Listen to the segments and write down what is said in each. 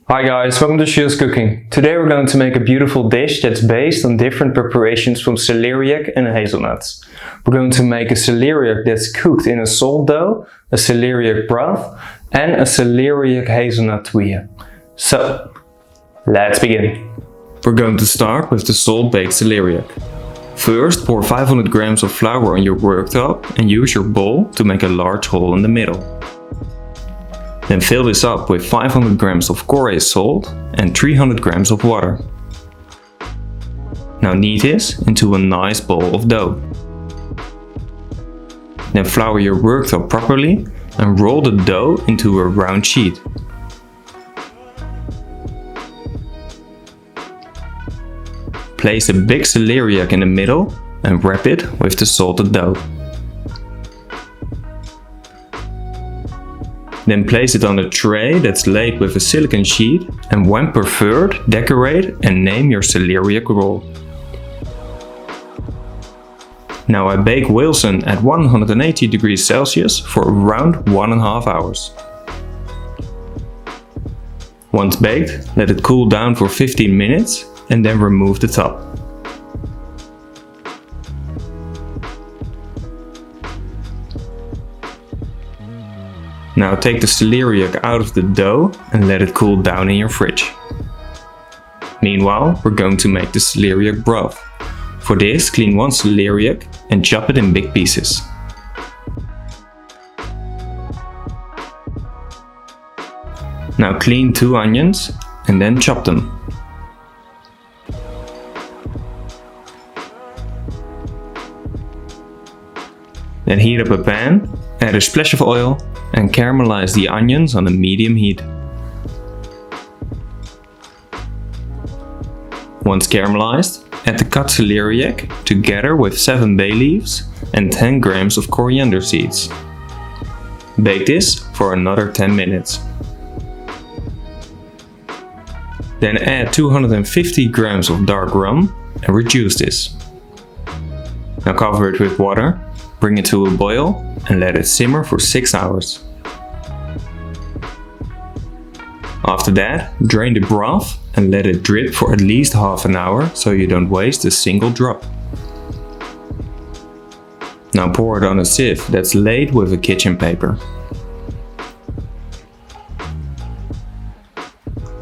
Hi guys, welcome to Tuille's Cooking. Today we're going to make a beautiful dish that's based on different preparations from celeriac and hazelnuts. We're going to make a celeriac that's cooked in a salt dough, a celeriac broth and a celeriac hazelnut tuile. So, let's begin. We're going to start with the salt-baked celeriac. First, pour 500 grams of flour on your worktop and use your bowl to make a large hole in the middle. Then fill this up with 500 grams of coarse salt and 300 grams of water. Now knead this into a nice ball of dough. Then flour your worktop properly and roll the dough into a round sheet. Place a big celeriac in the middle and wrap it with the salted dough. Then place it on a tray that's laid with a silicone sheet and when preferred, decorate and name your celeriac roll. Now I bake Wilson at 180 degrees Celsius for around 1.5 hours. Once baked, let it cool down for 15 minutes and then remove the top. Now take the celeriac out of the dough and let it cool down in your fridge. Meanwhile, we're going to make the celeriac broth. For this, clean one celeriac and chop it in big pieces. Now clean 2 onions and then chop them. Then heat up a pan, add a splash of oil and caramelize the onions on a medium heat. Once caramelized, add the cut celeriac together with 7 bay leaves and 10 grams of coriander seeds. Bake this for another 10 minutes. Then add 250 grams of dark rum and reduce this. Now cover it with water, bring it to a boil and let it simmer for 6 hours. After that, drain the broth and let it drip for at least half an hour so you don't waste a single drop. Now pour it on a sieve that's laid with a kitchen paper.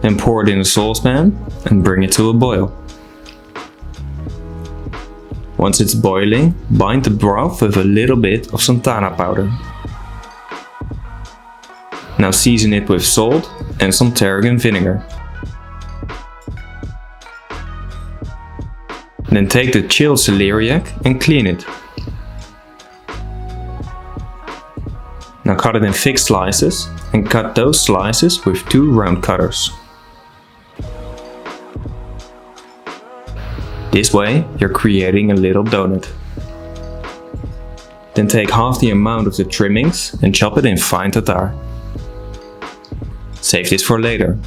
Then pour it in a saucepan and bring it to a boil. Once it's boiling, bind the broth with a little bit of Xantana powder. Now season it with salt and some tarragon vinegar. Then take the chilled celeriac and clean it. Now cut it in thick slices and cut those slices with 2 round cutters. This way you're creating a little donut. Then take half the amount of the trimmings and chop it in fine tartare. Save this for later.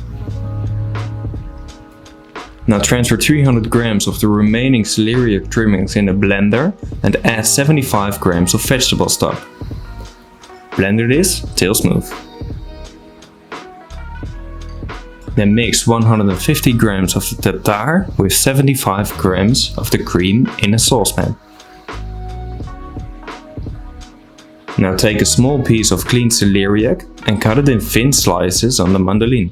Now transfer 300 grams of the remaining celeriac trimmings in a blender and add 75 grams of vegetable stock. Blender this till smooth. Then mix 150 grams of the tartare with 75 grams of the cream in a saucepan. Now take a small piece of cleaned celeriac and cut it in thin slices on the mandolin.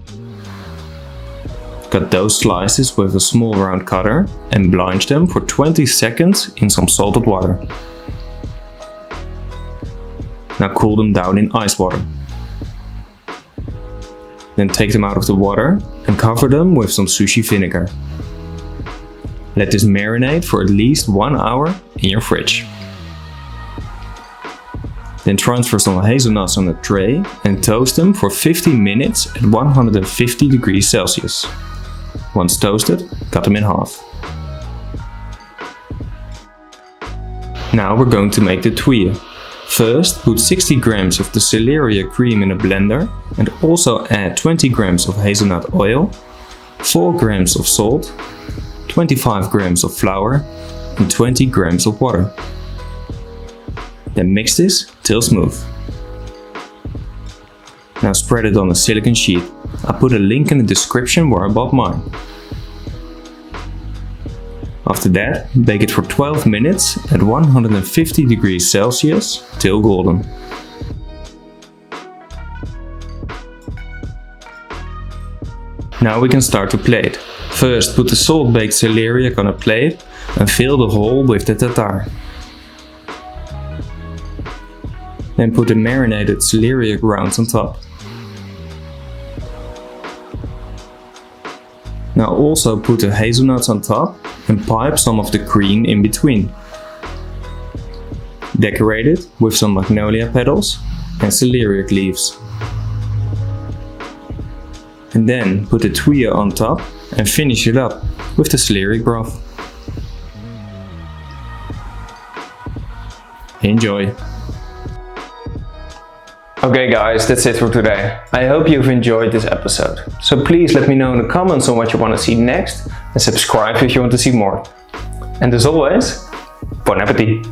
Cut those slices with a small round cutter and blanch them for 20 seconds in some salted water. Now cool them down in ice water. Then take them out of the water and cover them with some sushi vinegar. Let this marinate for at least 1 hour in your fridge. Then transfer some hazelnuts on a tray and toast them for 15 minutes at 150 degrees Celsius. Once toasted, cut them in half. Now we're going to make the tuile. First, put 60 grams of the celeriac cream in a blender and also add 20 grams of hazelnut oil, 4 grams of salt, 25 grams of flour and 20 grams of water. Then mix this till smooth. Now spread it on a silicone sheet. I'll put a link in the description where I bought mine. After that, bake it for 12 minutes at 150 degrees Celsius till golden. Now we can start to plate. First, put the salt-baked celeriac on a plate and fill the hole with the tartare. Then put the marinated celeriac rounds on top. Now also put the hazelnuts on top and pipe some of the cream in between. Decorate it with some magnolia petals and celeriac leaves. And then put the tuile on top and finish it up with the celeriac broth. Enjoy! Okay guys, that's it for today. I hope you've enjoyed this episode. So please let me know in the comments on what you want to see next and subscribe if you want to see more. And as always, bon appetit!